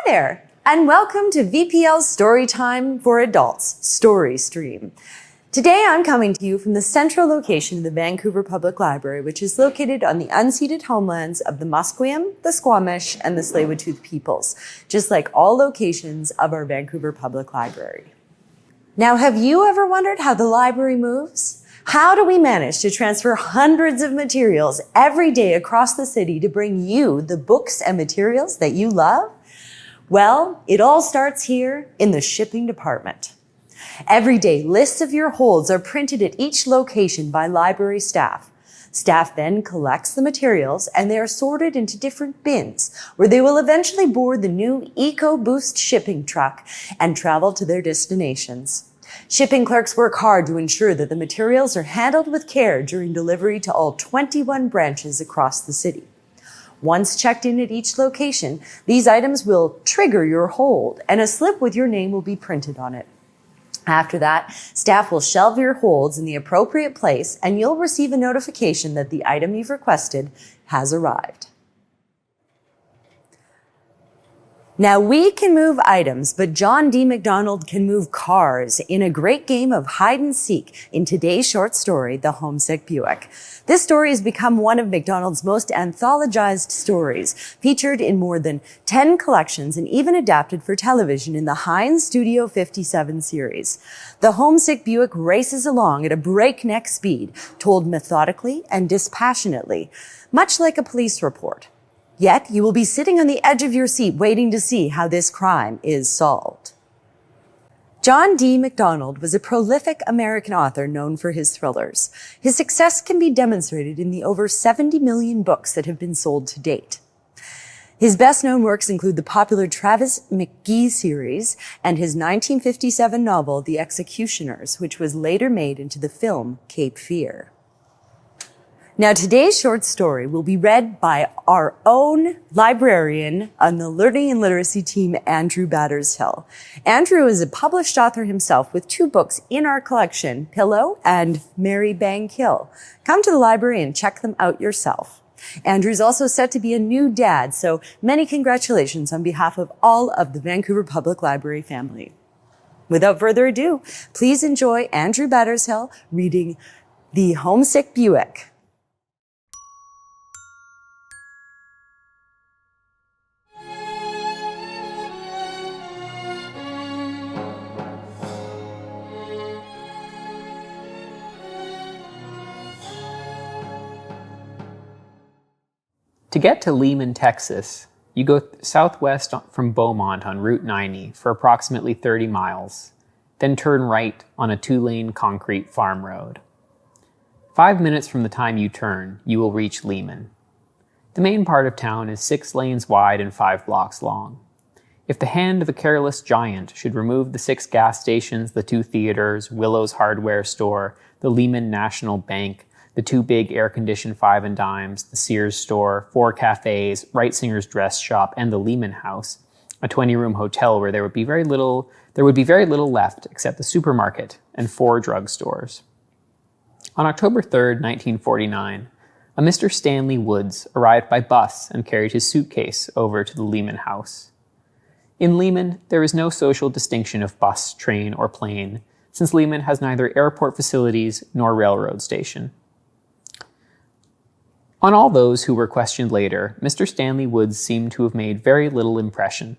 Hi there, and welcome to VPL's Storytime for Adults Story Stream. Today I'm coming to you from the central location of the Vancouver Public Library, which is located on the unceded homelands of the Musqueam, the Squamish, and the Tsleil-Waututh peoples, just like all locations of our Vancouver Public Library. Now, have you ever wondered how the library moves? How do we manage to transfer hundreds of materials every day across the city to bring you the books and materials that you love? Well, it all starts here in the shipping department. Every day, lists of your holds are printed at each location by library staff. Staff then collects the materials and they are sorted into different bins where they will eventually board the new EcoBoost shipping truck and travel to their destinations. Shipping clerks work hard to ensure that the materials are handled with care during delivery to all 21 branches across the city. Once checked in at each location, these items will trigger your hold and a slip with your name will be printed on it. After that, staff will shelve your holds in the appropriate place and you'll receive a notification that the item you've requested has arrived. Now, we can move items, but John D. MacDonald can move cars in a great game of hide and seek in today's short story, The Homesick Buick. This story has become one of MacDonald's most anthologized stories, featured in more than 10 collections and even adapted for television in the Heinz Studio 57 series. The Homesick Buick races along at a breakneck speed, told methodically and dispassionately, much like a police report. Yet, you will be sitting on the edge of your seat waiting to see how this crime is solved. John D. MacDonald was a prolific American author known for his thrillers. His success can be demonstrated in the over 70 million books that have been sold to date. His best-known works include the popular Travis McGee series and his 1957 novel, The Executioners, which was later made into the film Cape Fear. Now, today's short story will be read by our own librarian on the Learning and Literacy team, Andrew Battershill. Andrew is a published author himself with 2 books in our collection, Pillow and Mary Bang Kill. Come to the library and check them out yourself. Andrew's also set to be a new dad, so many congratulations on behalf of all of the Vancouver Public Library family. Without further ado, please enjoy Andrew Battershill reading The Homesick Buick. To get to Lehman, Texas, you go southwest from Beaumont on Route 90 for approximately 30 miles, then turn right on a 2-lane concrete farm road. 5 minutes from the time you turn, you will reach Lehman. The main part of town is 6 lanes wide and 5 blocks long. If the hand of a careless giant should remove the 6 gas stations, the 2 theaters, Willow's hardware store, the Lehman National Bank, the 2 big air-conditioned 5 and dimes, the Sears store, 4 cafes, Wrightsinger's dress shop, and the Lehman House, a 20-room hotel where there would be very little left except the supermarket and 4 drugstores. On October 3rd, 1949, a Mr. Stanley Woods arrived by bus and carried his suitcase over to the Lehman House. In Lehman, there is no social distinction of bus, train, or plane, since Lehman has neither airport facilities nor railroad station. On all those who were questioned later, Mr. Stanley Woods seemed to have made very little impression.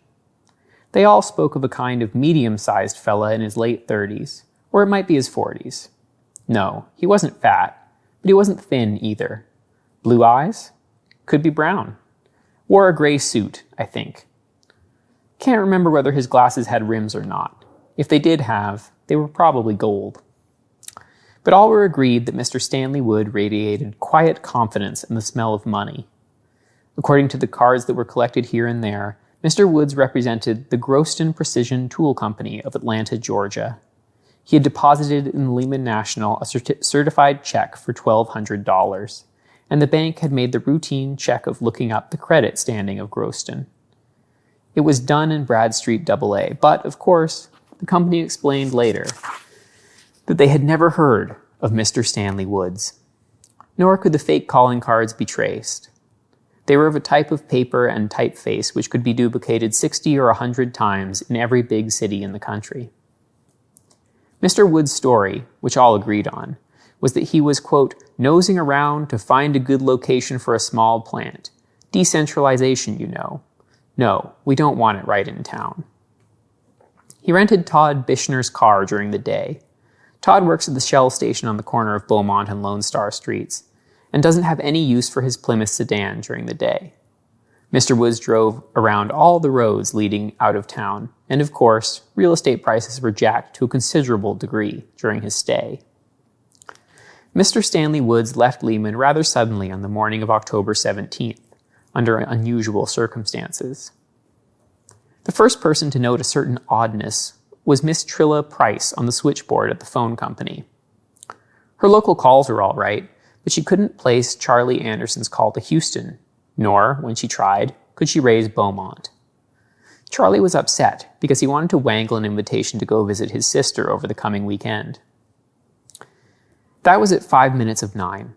They all spoke of a kind of medium-sized fella in his late 30s, or it might be his 40s. No, he wasn't fat, but he wasn't thin either. Blue eyes? Could be brown. Wore a gray suit, I think. Can't remember whether his glasses had rims or not. If they did have, they were probably gold. But all were agreed that Mr. Stanley Wood radiated quiet confidence in the smell of money. According to the cards that were collected here and there, Mr. Woods represented the Groston Precision Tool Company of Atlanta, Georgia. He had deposited in the Lehman National a certified check for $1,200, and the bank had made the routine check of looking up the credit standing of Groston. It was done in Bradstreet AA, but, of course, the company explained later that they had never heard of Mr. Stanley Woods, nor could the fake calling cards be traced. They were of a type of paper and typeface which could be duplicated 60 or 100 times in every big city in the country. Mr. Wood's story, which all agreed on, was that he was, quote, nosing around to find a good location for a small plant. Decentralization, you know. No, we don't want it right in town. He rented Todd Bishner's car during the day. Todd works at the Shell station on the corner of Beaumont and Lone Star Streets, and doesn't have any use for his Plymouth sedan during the day. Mr. Woods drove around all the roads leading out of town, and of course, real estate prices were jacked to a considerable degree during his stay. Mr. Stanley Woods left Lehman rather suddenly on the morning of October 17th, under unusual circumstances. The first person to note a certain oddness was Miss Trilla Price on the switchboard at the phone company. Her local calls were all right, but she couldn't place Charlie Anderson's call to Houston, nor, when she tried, could she raise Beaumont. Charlie was upset because he wanted to wangle an invitation to go visit his sister over the coming weekend. That was at 5 minutes of 9.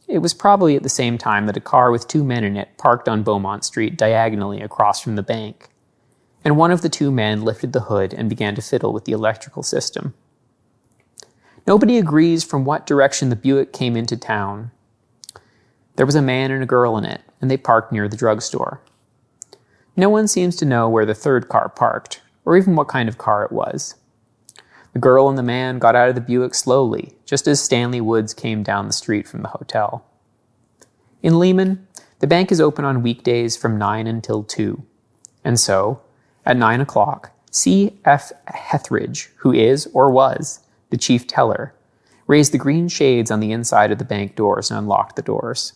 It was probably at the same time that a car with 2 men in it parked on Beaumont Street diagonally across from the bank, and one of the 2 men lifted the hood and began to fiddle with the electrical system. Nobody agrees from what direction the Buick came into town. There was a man and a girl in it, and they parked near the drugstore. No one seems to know where the third car parked, or even what kind of car it was. The girl and the man got out of the Buick slowly, just as Stanley Woods came down the street from the hotel. In Lehman, the bank is open on weekdays from 9 until 2. And so, at 9 o'clock, C.F. Hethridge, who is, or was, the chief teller, raised the green shades on the inside of the bank doors and unlocked the doors.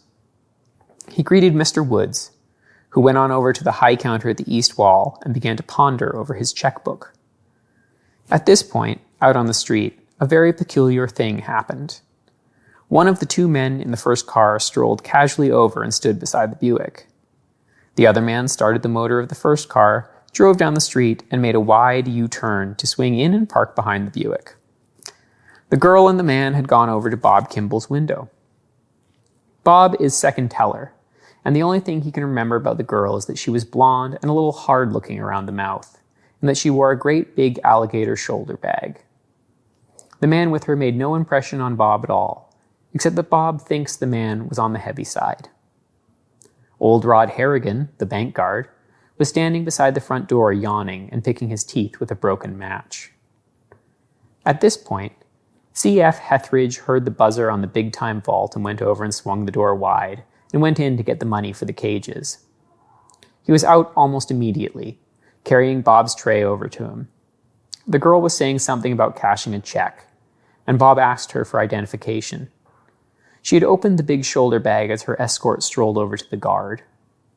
He greeted Mr. Woods, who went on over to the high counter at the east wall and began to ponder over his checkbook. At this point, out on the street, a very peculiar thing happened. One of the 2 men in the first car strolled casually over and stood beside the Buick. The other man started the motor of the first car, drove down the street, and made a wide U-turn to swing in and park behind the Buick. The girl and the man had gone over to Bob Kimball's window. Bob is second teller, and the only thing he can remember about the girl is that she was blonde and a little hard-looking around the mouth, and that she wore a great big alligator shoulder bag. The man with her made no impression on Bob at all, except that Bob thinks the man was on the heavy side. Old Rod Harrigan, the bank guard, was standing beside the front door yawning and picking his teeth with a broken match. At this point, C.F. Hethridge heard the buzzer on the big-time vault and went over and swung the door wide and went in to get the money for the cages. He was out almost immediately, carrying Bob's tray over to him. The girl was saying something about cashing a check, and Bob asked her for identification. She had opened the big shoulder bag as her escort strolled over to the guard.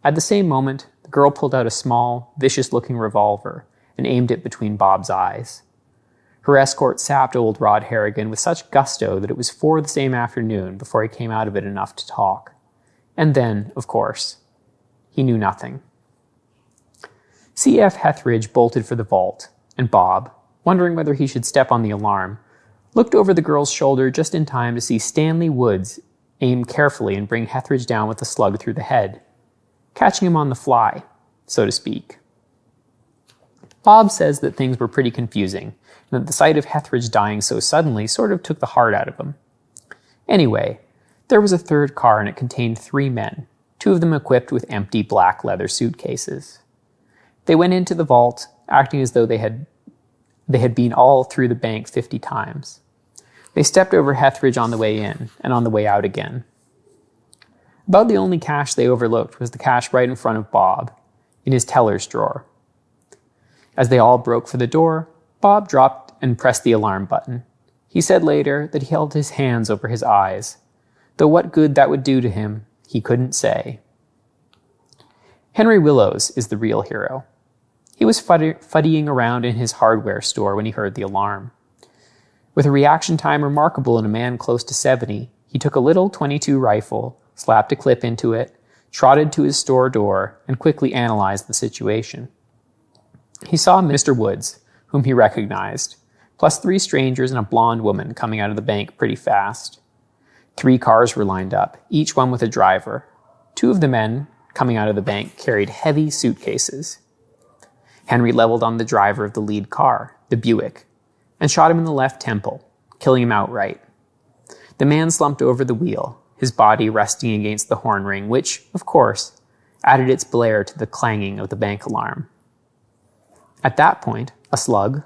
At the same moment, the girl pulled out a small, vicious-looking revolver and aimed it between Bob's eyes. Her escort sapped old Rod Harrigan with such gusto that it was 4 the same afternoon before he came out of it enough to talk. And then, of course, he knew nothing. C.F. Hethridge bolted for the vault, and Bob, wondering whether he should step on the alarm, looked over the girl's shoulder just in time to see Stanley Woods aim carefully and bring Hethridge down with a slug through the head, catching him on the fly, so to speak. Bob says that things were pretty confusing, and that the sight of Hethridge dying so suddenly sort of took the heart out of him. Anyway, there was a third car and it contained 3 men, 2 of them equipped with empty black leather suitcases. They went into the vault, acting as though they had been all through the bank 50 times. They stepped over Hethridge on the way in and on the way out again. About the only cash they overlooked was the cash right in front of Bob, in his teller's drawer. As they all broke for the door, Bob dropped and pressed the alarm button. He said later that he held his hands over his eyes, though what good that would do to him, he couldn't say. Henry Willows is the real hero. He was fuddying around in his hardware store when he heard the alarm. With a reaction time remarkable in a man close to 70, he took a little .22 rifle, slapped a clip into it, trotted to his store door, and quickly analyzed the situation. He saw Mr. Woods, whom he recognized, plus 3 strangers and a blonde woman coming out of the bank pretty fast. 3 cars were lined up, each one with a driver. 2 of the men, coming out of the bank carried heavy suitcases. Henry leveled on the driver of the lead car, the Buick, and shot him in the left temple, killing him outright. The man slumped over the wheel, his body resting against the horn ring, which, of course, added its blare to the clanging of the bank alarm. At that point, a slug,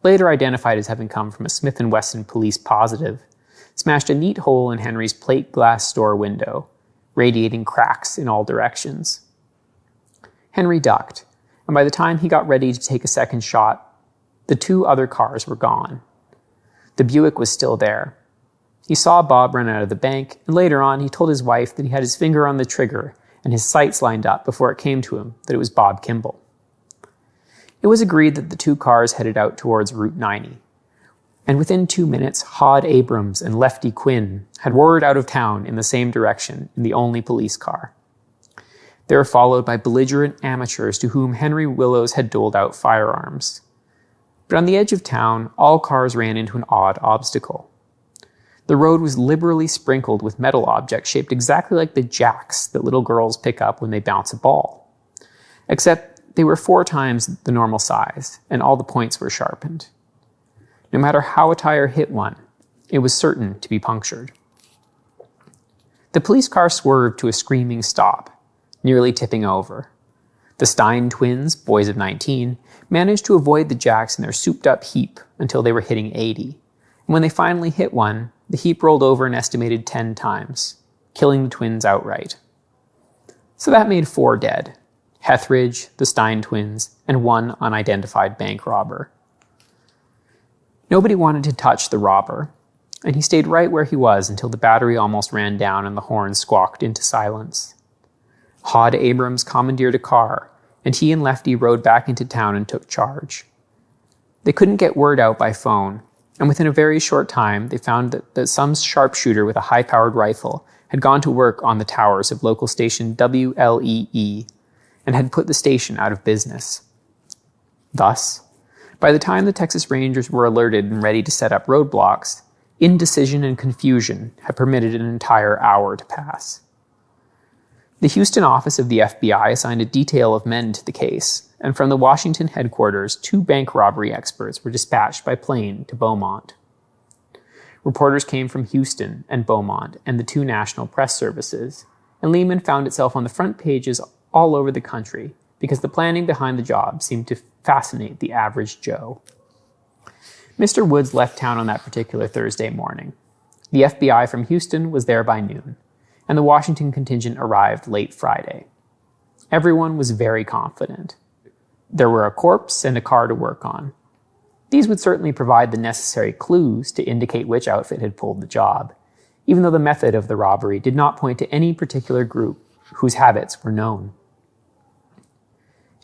later identified as having come from a Smith & Wesson police positive, smashed a neat hole in Henry's plate glass store window, radiating cracks in all directions. Henry ducked, and by the time he got ready to take a second shot, the two other cars were gone. The Buick was still there. He saw Bob run out of the bank, and later on he told his wife that he had his finger on the trigger and his sights lined up before it came to him that it was Bob Kimball. It was agreed that the two cars headed out towards Route 90, and within 2 minutes, Hod Abrams and Lefty Quinn had roared out of town in the same direction in the only police car. They were followed by belligerent amateurs to whom Henry Willows had doled out firearms. But on the edge of town, all cars ran into an odd obstacle. The road was liberally sprinkled with metal objects shaped exactly like the jacks that little girls pick up when they bounce a ball. Except they were 4 times the normal size, and all the points were sharpened. No matter how a tire hit one, it was certain to be punctured. The police car swerved to a screaming stop, nearly tipping over. The Stein twins, boys of 19, managed to avoid the jacks in their souped-up heap until they were hitting 80. And when they finally hit one, the heap rolled over an estimated 10 times, killing the twins outright. So that made 4 dead: Hethridge, the Stein twins, and 1 unidentified bank robber. Nobody wanted to touch the robber, and he stayed right where he was until the battery almost ran down and the horn squawked into silence. Hod Abrams commandeered a car, and he and Lefty rode back into town and took charge. They couldn't get word out by phone, and within a very short time they found that some sharpshooter with a high-powered rifle had gone to work on the towers of local station WLEE and had put the station out of business. Thus, by the time the Texas Rangers were alerted and ready to set up roadblocks, indecision and confusion had permitted an entire hour to pass. The Houston office of the FBI assigned a detail of men to the case, and from the Washington headquarters, 2 bank robbery experts were dispatched by plane to Beaumont. Reporters came from Houston and Beaumont and the 2 national press services, and Lehman found itself on the front pages all over the country because the planning behind the job seemed to fascinate the average Joe. Mr. Woods left town on that particular Thursday morning. The FBI from Houston was there by noon, and the Washington contingent arrived late Friday. Everyone was very confident. There were a corpse and a car to work on. These would certainly provide the necessary clues to indicate which outfit had pulled the job, even though the method of the robbery did not point to any particular group whose habits were known.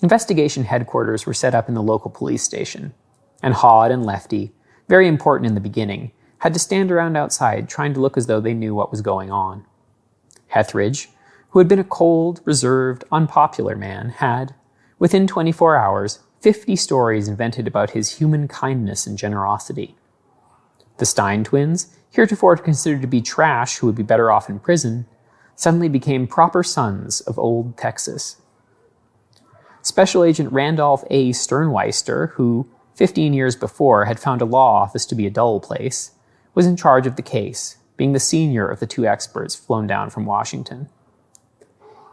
Investigation headquarters were set up in the local police station, and Hod and Lefty, very important in the beginning, had to stand around outside trying to look as though they knew what was going on. Hethridge, who had been a cold, reserved, unpopular man, had, within 24 hours, 50 stories invented about his human kindness and generosity. The Stein twins, heretofore considered to be trash who would be better off in prison, suddenly became proper sons of old Texas. Special Agent Randolph A. Sternweister, who, 15 years before, had found a law office to be a dull place, was in charge of the case, being the senior of the 2 experts flown down from Washington.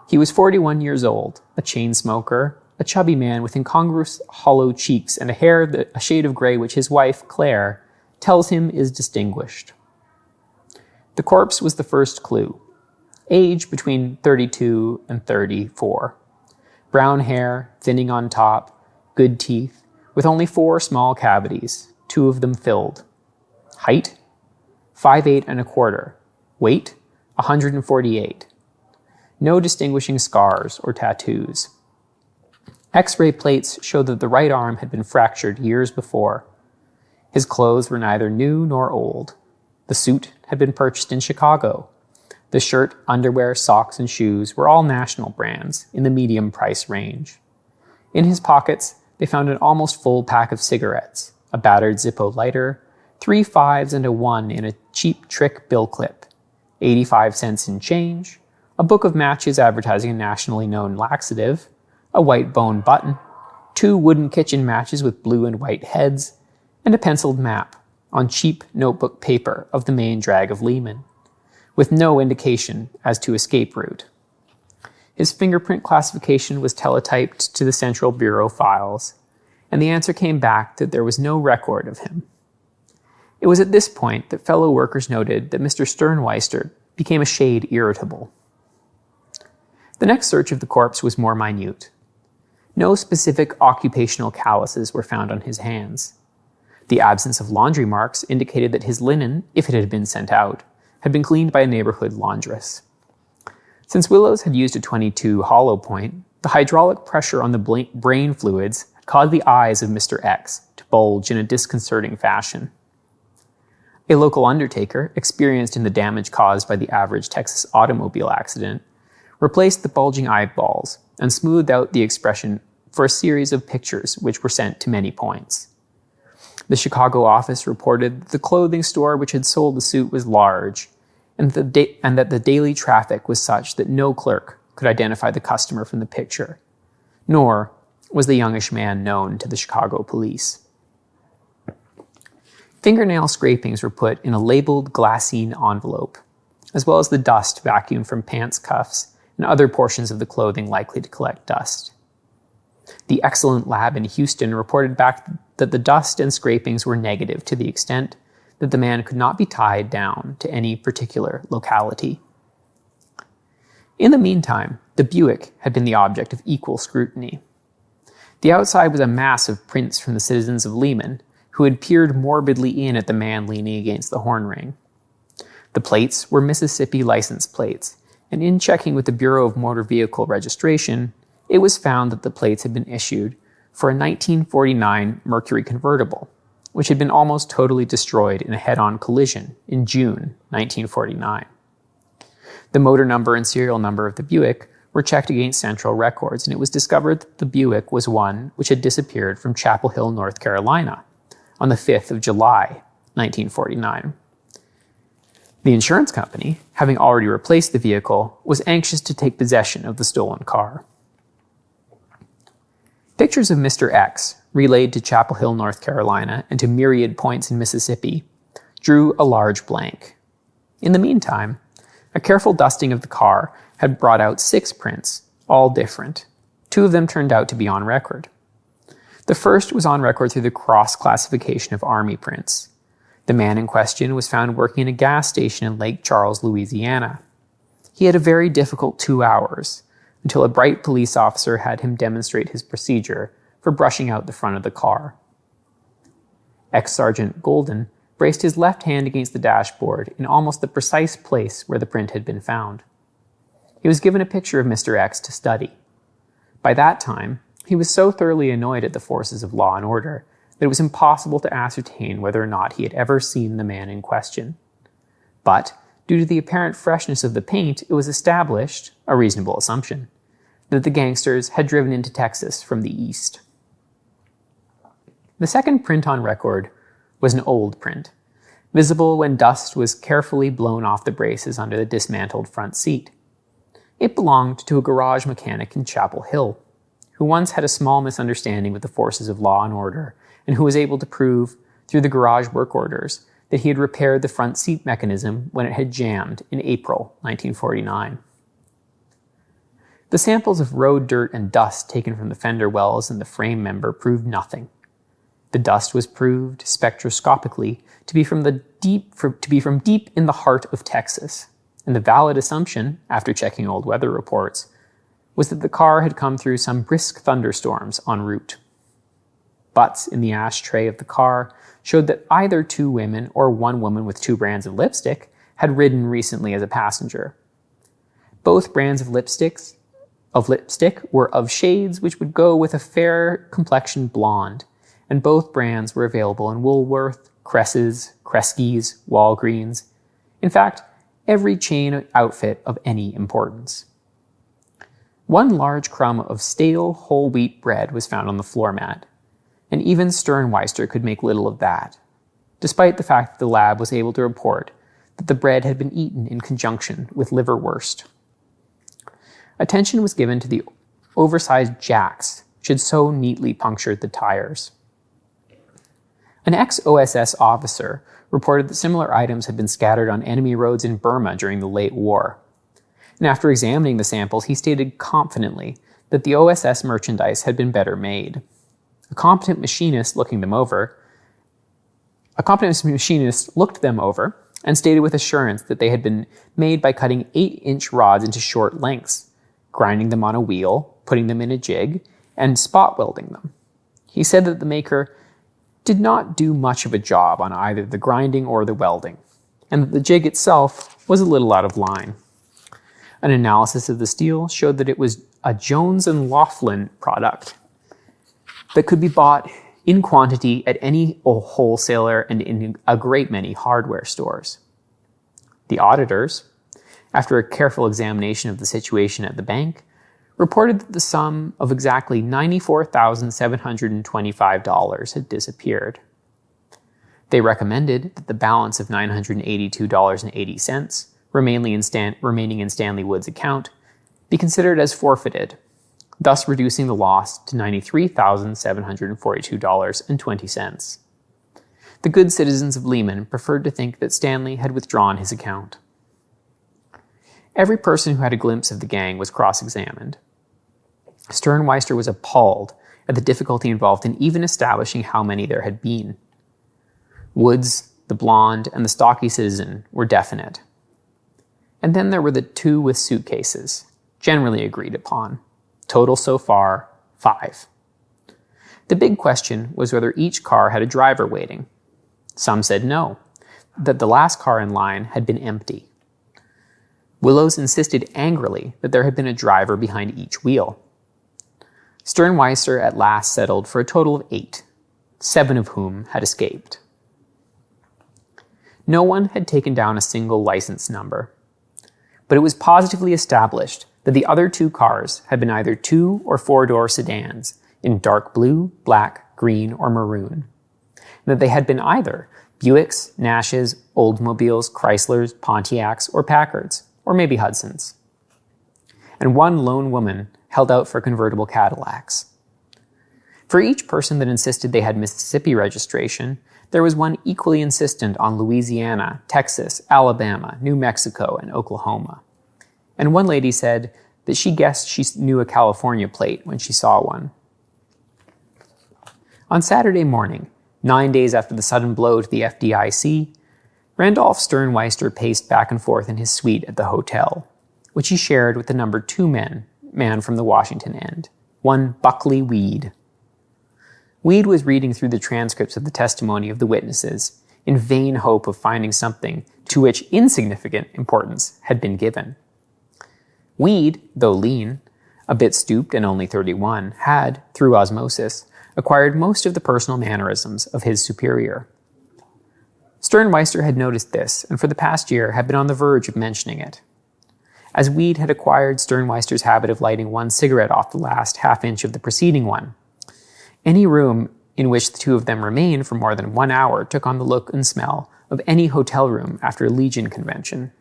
He was 41 years old, a chain smoker, a chubby man with incongruous hollow cheeks and a hair a shade of gray which his wife, Claire, tells him is distinguished. The corpse was the first clue. Age between 32 and 34. Brown hair, thinning on top, good teeth, with only 4 small cavities, 2 of them filled. Height? 5'8" and a quarter. Weight? 148. No distinguishing scars or tattoos. X-ray plates showed that the right arm had been fractured years before. His clothes were neither new nor old. The suit had been purchased in Chicago. The shirt, underwear, socks, and shoes were all national brands in the medium price range. In his pockets, they found an almost full pack of cigarettes, a battered Zippo lighter, 3 5s and a 1 in a cheap trick bill clip, 85 cents in change, a book of matches advertising a nationally known laxative, a white bone button, 2 wooden kitchen matches with blue and white heads, and a penciled map on cheap notebook paper of the main drag of Lehman, with no indication as to escape route. His fingerprint classification was teletyped to the Central Bureau files, and the answer came back that there was no record of him. It was at this point that fellow workers noted that Mr. Sternweister became a shade irritable. The next search of the corpse was more minute. No specific occupational calluses were found on his hands. The absence of laundry marks indicated that his linen, if it had been sent out, had been cleaned by a neighborhood laundress. Since Willows had used a .22 hollow point, the hydraulic pressure on the brain fluids had caused the eyes of Mr. X to bulge in a disconcerting fashion. A local undertaker, experienced in the damage caused by the average Texas automobile accident, replaced the bulging eyeballs and smoothed out the expression for a series of pictures which were sent to many points. The Chicago office reported that the clothing store which had sold the suit was large, and that the daily traffic was such that no clerk could identify the customer from the picture, nor was the youngish man known to the Chicago police. Fingernail scrapings were put in a labeled glassine envelope, as well as the dust vacuumed from pants cuffs and other portions of the clothing likely to collect dust. The excellent lab in Houston reported back that the dust and scrapings were negative to the extent that the man could not be tied down to any particular locality. In the meantime, the Buick had been the object of equal scrutiny. The outside was a mass of prints from the citizens of Lehman, who had peered morbidly in at the man leaning against the horn ring. The plates were Mississippi license plates, and in checking with the Bureau of Motor Vehicle Registration, it was found that the plates had been issued for a 1949 Mercury convertible, which had been almost totally destroyed in a head-on collision in June 1949. The motor number and serial number of the Buick were checked against central records, and it was discovered that the Buick was one which had disappeared from Chapel Hill, North Carolina, on the 5th of July, 1949. The insurance company, having already replaced the vehicle, was anxious to take possession of the stolen car. Pictures of Mr. X, relayed to Chapel Hill, North Carolina, and to myriad points in Mississippi, drew a large blank. In the meantime, a careful dusting of the car had brought out 6 prints, all different. 2 of them turned out to be on record. The first was on record through the cross-classification of army prints. The man in question was found working in a gas station in Lake Charles, Louisiana. He had a very difficult 2 hours, until a bright police officer had him demonstrate his procedure for brushing out the front of the car. Ex-Sergeant Golden braced his left hand against the dashboard in almost the precise place where the print had been found. He was given a picture of Mr. X to study. By that time, he was so thoroughly annoyed at the forces of law and order that it was impossible to ascertain whether or not he had ever seen the man in question. But, due to the apparent freshness of the paint, it was established, a reasonable assumption, that the gangsters had driven into Texas from the east. The second print on record was an old print, visible when dust was carefully blown off the braces under the dismantled front seat. It belonged to a garage mechanic in Chapel Hill, who once had a small misunderstanding with the forces of law and order, and who was able to prove, through the garage work orders, that he had repaired the front seat mechanism when it had jammed in April 1949. The samples of road dirt and dust taken from the fender wells and the frame member proved nothing. The dust was proved spectroscopically to be from deep in the heart of Texas, and the valid assumption, after checking old weather reports, was that the car had come through some brisk thunderstorms en route. Butts in the ashtray of the car showed that either 2 women or 1 woman with 2 brands of lipstick had ridden recently as a passenger. Both brands of lipstick were of shades which would go with a fair complexioned blonde, and both brands were available in Woolworth, Cress's, Kresge's, Walgreens. In fact, every chain outfit of any importance. 1 large crumb of stale whole wheat bread was found on the floor mat, and even Sternweister could make little of that, despite the fact that the lab was able to report that the bread had been eaten in conjunction with liverwurst. Attention was given to the oversized jacks, which had so neatly punctured the tires. An ex-OSS officer reported that similar items had been scattered on enemy roads in Burma during the late war. And after examining the samples, he stated confidently that the OSS merchandise had been better made. A competent machinist looked them over and stated with assurance that they had been made by cutting 8-inch rods into short lengths, grinding them on a wheel, putting them in a jig, and spot welding them. He said that the maker did not do much of a job on either the grinding or the welding, and that the jig itself was a little out of line. An analysis of the steel showed that it was a Jones & Laughlin product that could be bought in quantity at any wholesaler and in a great many hardware stores. The auditors, after a careful examination of the situation at the bank, reported that the sum of exactly $94,725 had disappeared. They recommended that the balance of $982.80 remaining in Stanley Wood's account be considered as forfeited, thus reducing the loss to $93,742.20. The good citizens of Lehman preferred to think that Stanley had withdrawn his account. Every person who had a glimpse of the gang was cross-examined. Sternweister was appalled at the difficulty involved in even establishing how many there had been. Woods, the blonde, and the stocky citizen were definite. And then there were the two with suitcases, generally agreed upon. Total so far, 5. The big question was whether each car had a driver waiting. Some said no, that the last car in line had been empty. Willows insisted angrily that there had been a driver behind each wheel. Sternweister at last settled for a total of 8, 7 of whom had escaped. No one had taken down a single license number, but it was positively established that the other 2 cars had been either 2- or 4-door sedans in dark blue, black, green, or maroon, and that they had been either Buicks, Nashes, Oldsmobiles, Chryslers, Pontiacs, or Packards, or maybe Hudsons. And one lone woman held out for convertible Cadillacs. For each person that insisted they had Mississippi registration, there was one equally insistent on Louisiana, Texas, Alabama, New Mexico, and Oklahoma. And one lady said that she guessed she knew a California plate when she saw one. On Saturday morning, 9 days after the sudden blow to the FDIC, Randolph Sternweister paced back and forth in his suite at the hotel, which he shared with the number 2 man from the Washington end, one Buckley Weed. Weed was reading through the transcripts of the testimony of the witnesses in vain hope of finding something to which insignificant importance had been given. Weed, though lean, a bit stooped and only 31, had, through osmosis, acquired most of the personal mannerisms of his superior. Sternweister had noticed this, and for the past year had been on the verge of mentioning it. As Weed had acquired Sternweister's habit of lighting one cigarette off the last half-inch of the preceding one, any room in which the 2 of them remained for more than 1 hour took on the look and smell of any hotel room after a Legion convention.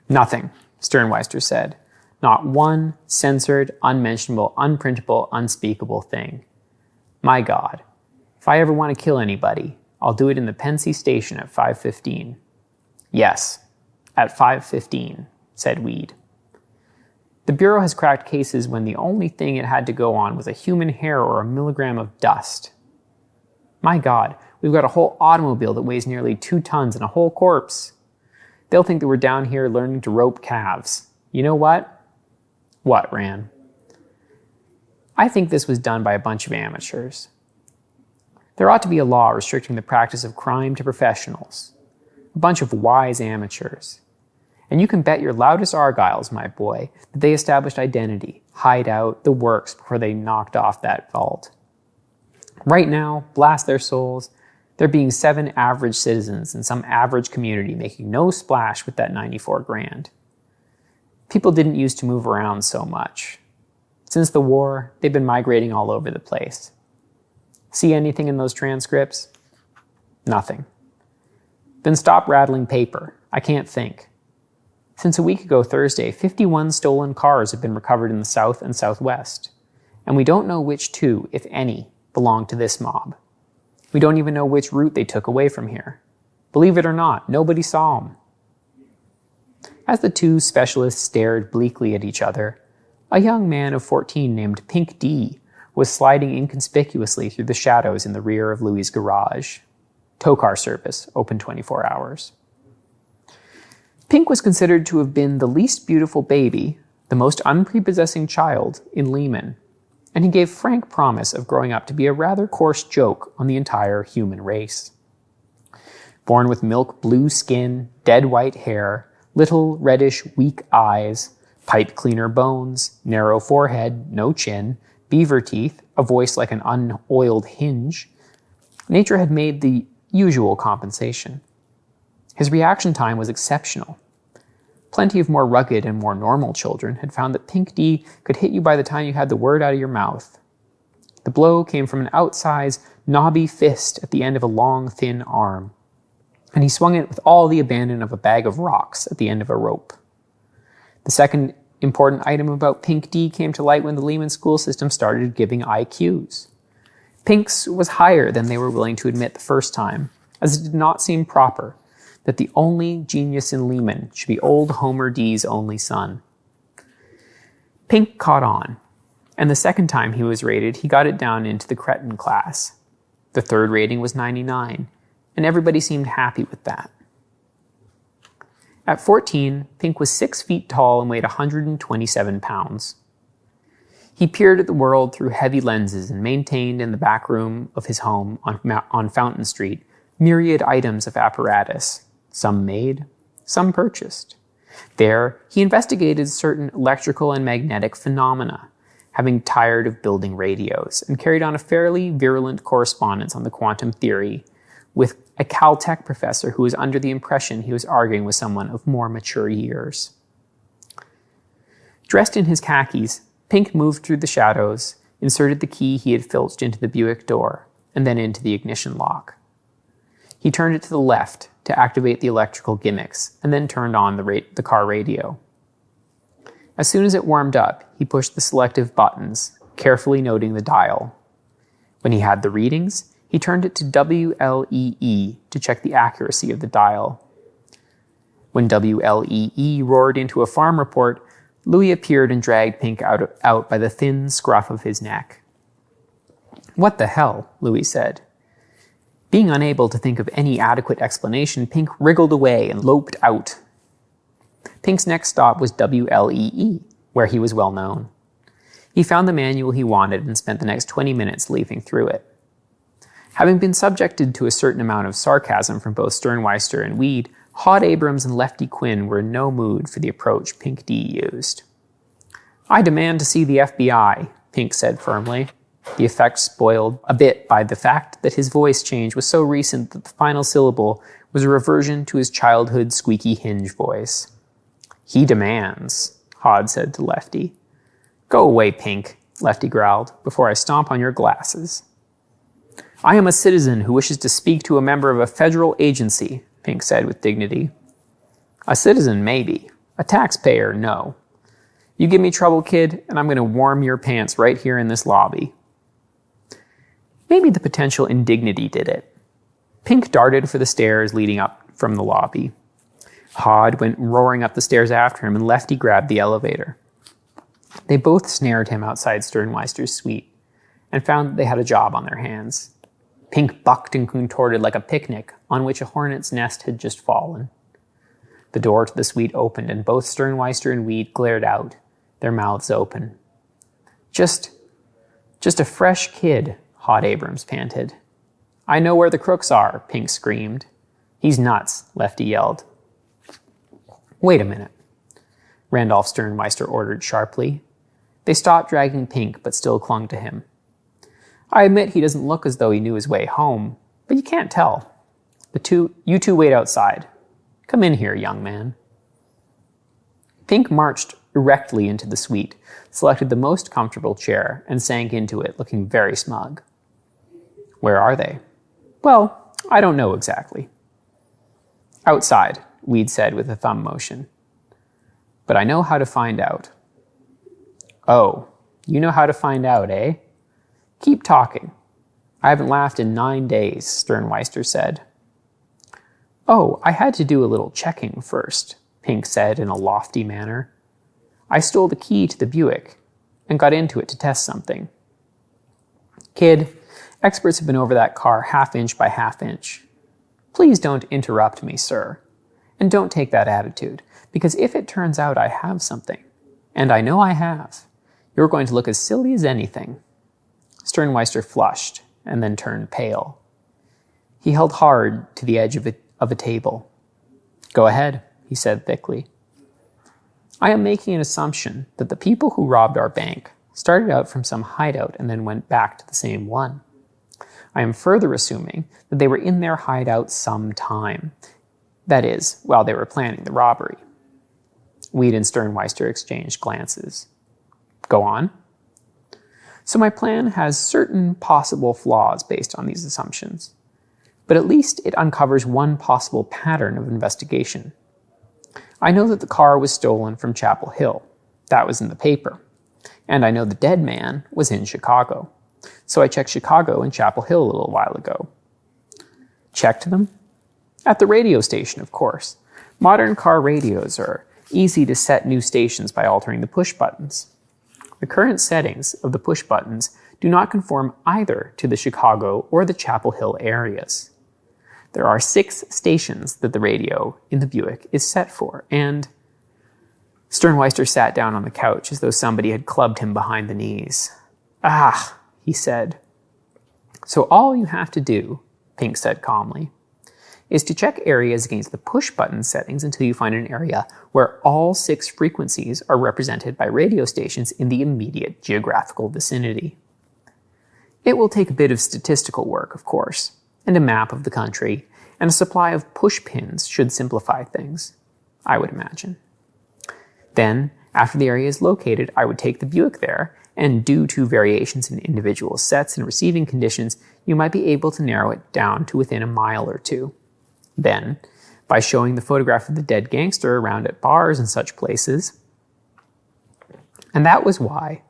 Nothing, Sternweister said. Not one censored, unmentionable, unprintable, unspeakable thing. My God, if I ever want to kill anybody, I'll do it in the Pensy station at 5:15. Yes, at 5:15, said Weed. The Bureau has cracked cases when the only thing it had to go on was a human hair or a milligram of dust. My God, we've got a whole automobile that weighs nearly 2 tons and a whole corpse. They'll think that we're down here learning to rope calves. You know what? What, Ran? I think this was done by a bunch of amateurs. There ought to be a law restricting the practice of crime to professionals. A bunch of wise amateurs. And you can bet your loudest Argyles, my boy, that they established identity, hideout, the works before they knocked off that vault. Right now, blast their souls, there being 7 average citizens in some average community making no splash with that 94 grand. People didn't used to move around so much. Since the war, they've been migrating all over the place. See anything in those transcripts? Nothing. Then stop rattling paper. I can't think. Since a week ago Thursday, 51 stolen cars have been recovered in the south and southwest, and we don't know which two, if any, belong to this mob. We don't even know which route they took away from here. Believe it or not, nobody saw them. As the two specialists stared bleakly at each other, a young man of 14 named Pink D was sliding inconspicuously through the shadows in the rear of Louis's garage. Tow car service, open 24 hours. Pink was considered to have been the least beautiful baby, the most unprepossessing child in Lehman, and he gave frank promise of growing up to be a rather coarse joke on the entire human race. Born with milk blue skin, dead white hair, little reddish weak eyes, pipe cleaner bones, narrow forehead, no chin, beaver teeth, a voice like an unoiled hinge, nature had made the usual compensation. His reaction time was exceptional. Plenty of more rugged and more normal children had found that Pink D could hit you by the time you had the word out of your mouth. The blow came from an outsized, knobby fist at the end of a long, thin arm, and he swung it with all the abandon of a bag of rocks at the end of a rope. The second important item about Pink D came to light when the Lehman school system started giving IQs. Pink's was higher than they were willing to admit the first time, as it did not seem proper that the only genius in Lehman should be old Homer D's only son. Pink caught on, and the second time he was rated, he got it down into the cretin class. The third rating was 99, and everybody seemed happy with that. At 14, Pink was 6 feet tall and weighed 127 pounds. He peered at the world through heavy lenses and maintained in the back room of his home on Fountain Street myriad items of apparatus, some made, some purchased. There, he investigated certain electrical and magnetic phenomena, having tired of building radios, and carried on a fairly virulent correspondence on the quantum theory with a Caltech professor who was under the impression he was arguing with someone of more mature years. Dressed in his khakis, Pink moved through the shadows, inserted the key he had filched into the Buick door, and then into the ignition lock. He turned it to the left to activate the electrical gimmicks, and then turned on the car radio. As soon as it warmed up, he pushed the selective buttons, carefully noting the dial. When he had the readings, he turned it to WLEE to check the accuracy of the dial. When WLEE roared into a farm report, Louis appeared and dragged Pink out by the thin scruff of his neck. "What the hell?" Louis said. Being unable to think of any adequate explanation, Pink wriggled away and loped out. Pink's next stop was WLEE, where he was well known. He found the manual he wanted and spent the next 20 minutes leafing through it. Having been subjected to a certain amount of sarcasm from both Sternweister and Weed, Hod Abrams and Lefty Quinn were in no mood for the approach Pink D used. "I demand to see the FBI," Pink said firmly, the effect spoiled a bit by the fact that his voice change was so recent that the final syllable was a reversion to his childhood squeaky hinge voice. "He demands," Hod said to Lefty. "Go away, Pink," Lefty growled, "before I stomp on your glasses." "I am a citizen who wishes to speak to a member of a federal agency," Pink said with dignity. "A citizen, maybe. A taxpayer, no. You give me trouble, kid, and I'm going to warm your pants right here in this lobby." Maybe the potential indignity did it. Pink darted for the stairs leading up from the lobby. Hod went roaring up the stairs after him, and Lefty grabbed the elevator. They both snared him outside Sternweister's suite and found that they had a job on their hands. Pink bucked and contorted like a picnic on which a hornet's nest had just fallen. The door to the suite opened, and both Sternweister and Weed glared out, their mouths open. Just a fresh kid," Hod Abrams panted. "I know where the crooks are," Pink screamed. "He's nuts," Lefty yelled. "Wait a minute," Randolph Sternweister ordered sharply. They stopped dragging Pink, but still clung to him. "I admit he doesn't look as though he knew his way home, but you can't tell. You two wait outside. Come in here, young man." Pink marched erectly into the suite, selected the most comfortable chair, and sank into it, looking very smug. "Where are they?" "Well, I don't know exactly." "Outside," Weed said with a thumb motion. but I know how to find out. Oh, you know how to find out, eh? Keep talking. I haven't laughed in 9 days, Sternweister said. Oh, I had to do a little checking first, Pink said in a lofty manner. I stole the key to the Buick and got into it to test something. Kid, experts have been over that car half-inch by half-inch. Please don't interrupt me, sir. And don't take that attitude, because if it turns out I have something, and I know I have, you're going to look as silly as anything. Sternweister flushed and then turned pale. He held hard to the edge of a table. Go ahead, he said thickly. I am making an assumption that the people who robbed our bank started out from some hideout and then went back to the same one. I am further assuming that they were in their hideout some time. That is, while they were planning the robbery. Weed and Sternweister exchanged glances. Go on. So my plan has certain possible flaws based on these assumptions, but at least it uncovers one possible pattern of investigation. I know that the car was stolen from Chapel Hill. That was in the paper. And I know the dead man was in Chicago. So I checked Chicago and Chapel Hill a little while ago. Checked them? At the radio station, of course. Modern car radios are easy to set new stations by altering the push buttons. The current settings of the push buttons do not conform either to the Chicago or the Chapel Hill areas. There are 6 stations that the radio in the Buick is set for, and Sternweister sat down on the couch as though somebody had clubbed him behind the knees. Ah, he said. So all you have to do, Pink said calmly, is to check areas against the push-button settings until you find an area where all 6 frequencies are represented by radio stations in the immediate geographical vicinity. It will take a bit of statistical work, of course, and a map of the country, and a supply of push pins should simplify things, I would imagine. Then, after the area is located, I would take the Buick there, and due to variations in individual sets and receiving conditions, you might be able to narrow it down to within a mile or 2. Then, by showing the photograph of the dead gangster around at bars and such places. And that was why,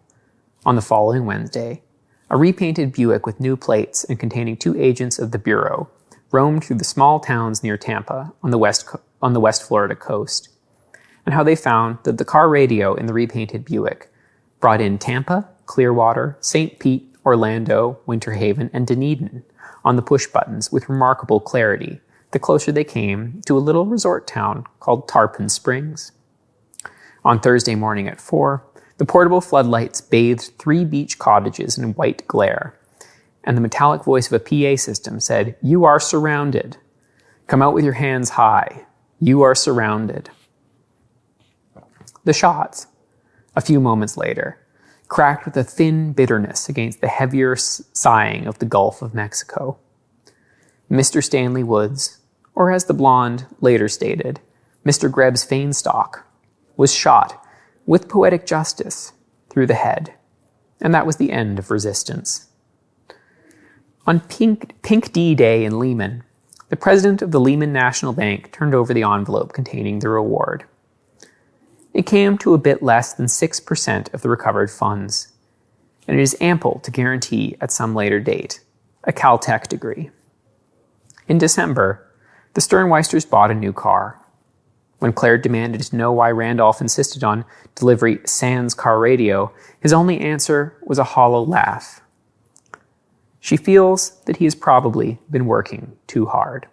on the following Wednesday, a repainted Buick with new plates and containing 2 agents of the Bureau roamed through the small towns near Tampa on the West Florida coast, and how they found that the car radio in the repainted Buick brought in Tampa, Clearwater, St. Pete, Orlando, Winter Haven, and Dunedin on the push buttons with remarkable clarity the closer they came to a little resort town called Tarpon Springs. On Thursday morning at 4, the portable floodlights bathed 3 beach cottages in white glare, and the metallic voice of a PA system said, "You are surrounded. Come out with your hands high. You are surrounded." The shots, a few moments later, cracked with a thin bitterness against the heavier sighing of the Gulf of Mexico. Mr. Stanley Woods, or as the blonde later stated, Mr. Greb's Fainstock, was shot with poetic justice through the head, and that was the end of resistance. On Pink D Day in Lehman, the president of the Lehman National Bank turned over the envelope containing the reward. It came to a bit less than 6% of the recovered funds, and it is ample to guarantee at some later date a Caltech degree. In December, the Sternweisters bought a new car. When Claire demanded to know why Randolph insisted on delivery sans car radio, his only answer was a hollow laugh. She feels that he has probably been working too hard.